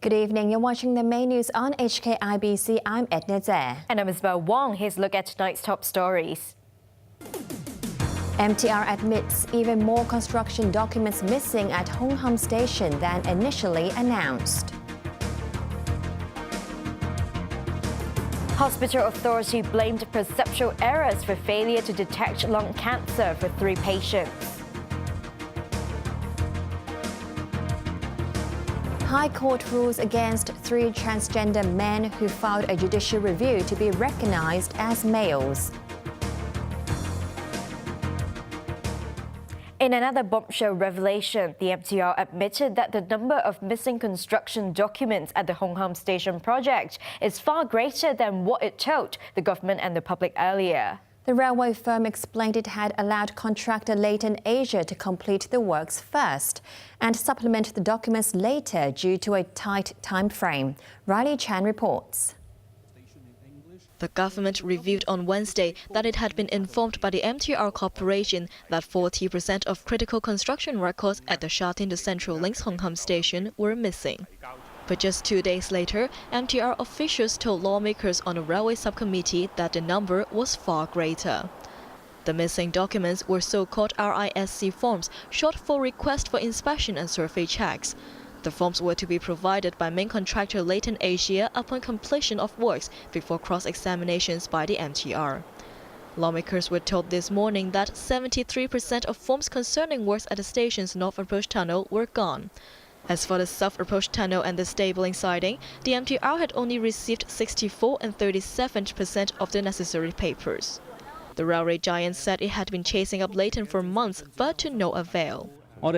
Good evening. You're watching the main news on HKIBC. I'm Edna. And I'm Isabel Wong. Here's a look at tonight's top stories. MTR admits even more construction documents missing at Hong Kong Station than initially announced. Hospital authority blamed perceptual errors for failure to detect lung cancer for 3 patients. High Court rules against 3 transgender men who filed a judicial review to be recognized as males. In another bombshell revelation, the MTR admitted that the number of missing construction documents at the Hong Kong Station project is far greater than what it told the government and the public earlier. The railway firm explained it had allowed contractor Leighton Asia to complete the works first and supplement the documents later due to a tight time frame. Riley Chan reports. The government revealed on Wednesday that it had been informed by the MTR Corporation that 40% of critical construction records at the Sha Tin to Central Links Hong Kong Station were missing. But just 2 days later, MTR officials told lawmakers on a railway subcommittee that the number was far greater. The missing documents were so-called RISC forms, short for Request for Inspection and Survey Checks. The forms were to be provided by main contractor Leighton Asia upon completion of works before cross-examinations by the MTR. Lawmakers were told this morning that 73% of forms concerning works at the station's North Approach Tunnel were gone. As for the South Approach Tunnel and the stabling siding, the MTR had only received 64% and 37% of the necessary papers. The railway giant said it had been chasing up Leighton for months, but to no avail. We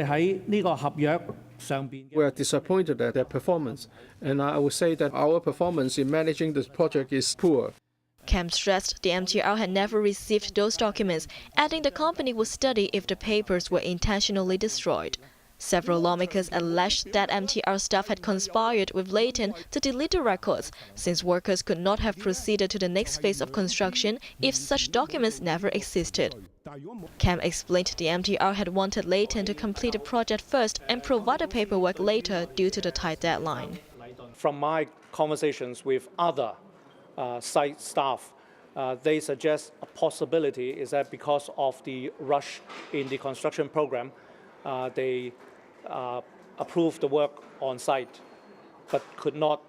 are disappointed at their performance, and I would say that our performance in managing this project is poor. Cam stressed the MTR had never received those documents, adding the company would study if the papers were intentionally destroyed. Several lawmakers alleged that MTR staff had conspired with Leighton to delete the records, since workers could not have proceeded to the next phase of construction if such documents never existed. Cam explained the MTR had wanted Leighton to complete the project first and provide the paperwork later due to the tight deadline. From my conversations with other site staff, they suggest a possibility is that because of the rush in the construction program, they approved the work on site, but could not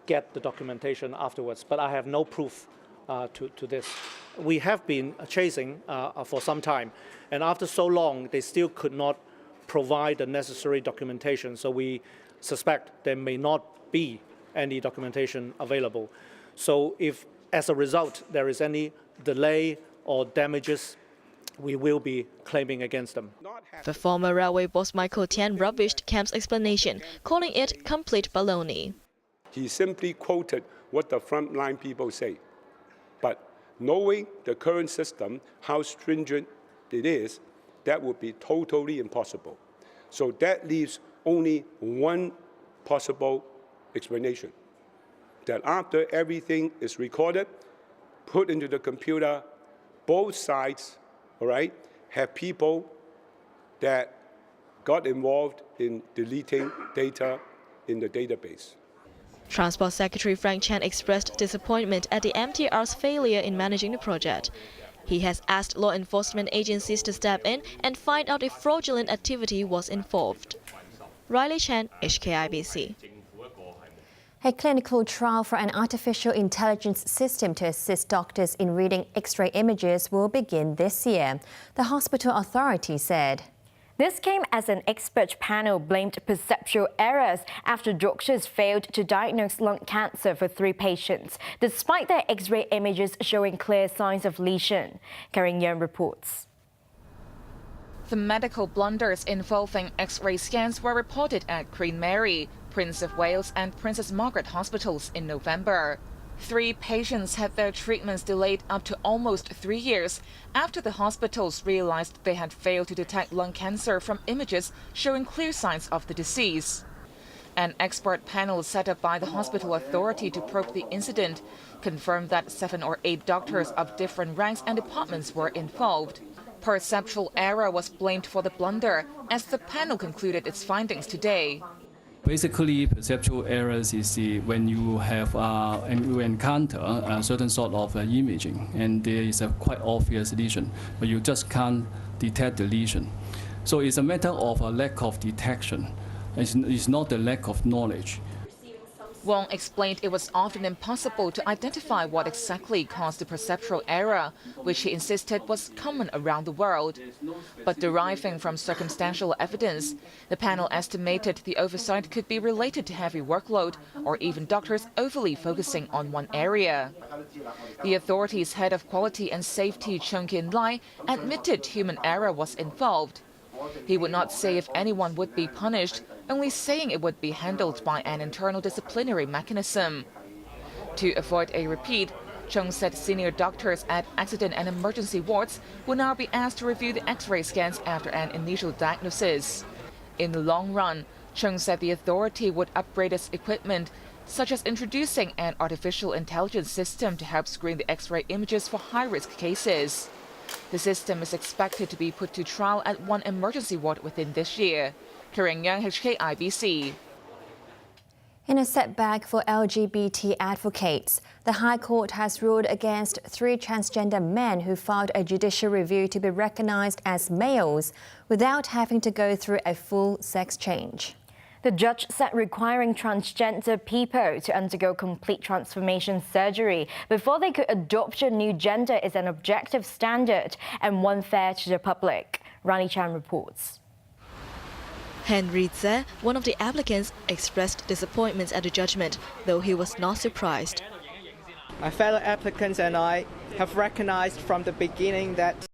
get the documentation afterwards. But I have no proof to this. We have been chasing for some time, and after so long, they still could not provide the necessary documentation. So we suspect there may not be any documentation available. So if, as a result, there is any delay or damages, we will be claiming against them. The former railway boss Michael Tian rubbished Cam's explanation, calling it complete baloney. He simply quoted what the frontline people say. But knowing the current system, how stringent it is, that would be totally impossible. So that leaves only one possible explanation, that after everything is recorded, put into the computer, both sides, all right, have people that got involved in deleting data in the database. Transport Secretary Frank Chan expressed disappointment at the MTR's failure in managing the project. He has asked law enforcement agencies to step in and find out if fraudulent activity was involved. Riley Chan, HKIBC. A clinical trial for an artificial intelligence system to assist doctors in reading X-ray images will begin this year, the hospital authority said. This came as an expert panel blamed perceptual errors after doctors failed to diagnose lung cancer for 3 patients, despite their X-ray images showing clear signs of lesion. Karen Yeung reports. The medical blunders involving X-ray scans were reported at Queen Mary, Prince of Wales and Princess Margaret hospitals in November. 3 patients had their treatments delayed up to almost 3 years after the hospitals realized they had failed to detect lung cancer from images showing clear signs of the disease. An expert panel set up by the hospital authority to probe the incident confirmed that 7 or 8 doctors of different ranks and departments were involved. Perceptual error was blamed for the blunder, as the panel concluded its findings today. Basically, perceptual errors is when you have and you encounter a certain sort of imaging, and there is a quite obvious lesion, but you just can't detect the lesion. So it's a matter of a lack of detection. It's not the lack of knowledge. Wong explained it was often impossible to identify what exactly caused the perceptual error, which he insisted was common around the world. But deriving from circumstantial evidence, the panel estimated the oversight could be related to heavy workload or even doctors overly focusing on one area. The authority's head of quality and safety, Chung Kin-lai, admitted human error was involved. He would not say if anyone would be punished, only saying it would be handled by an internal disciplinary mechanism. To avoid a repeat, Chung said senior doctors at accident and emergency wards will now be asked to review the X-ray scans after an initial diagnosis. In the long run, Chung said the authority would upgrade its equipment, such as introducing an artificial intelligence system to help screen the X-ray images for high-risk cases. The system is expected to be put to trial at one emergency ward within this year. Karen Yang, HKIBC. In a setback for LGBT advocates, the High Court has ruled against 3 transgender men who filed a judicial review to be recognized as males without having to go through a full sex change. The judge said requiring transgender people to undergo complete transformation surgery before they could adopt a new gender is an objective standard and one fair to the public. Rani Chan reports. Henry Tse, one of the applicants, expressed disappointment at the judgment, though he was not surprised. My fellow applicants and I have recognized from the beginning that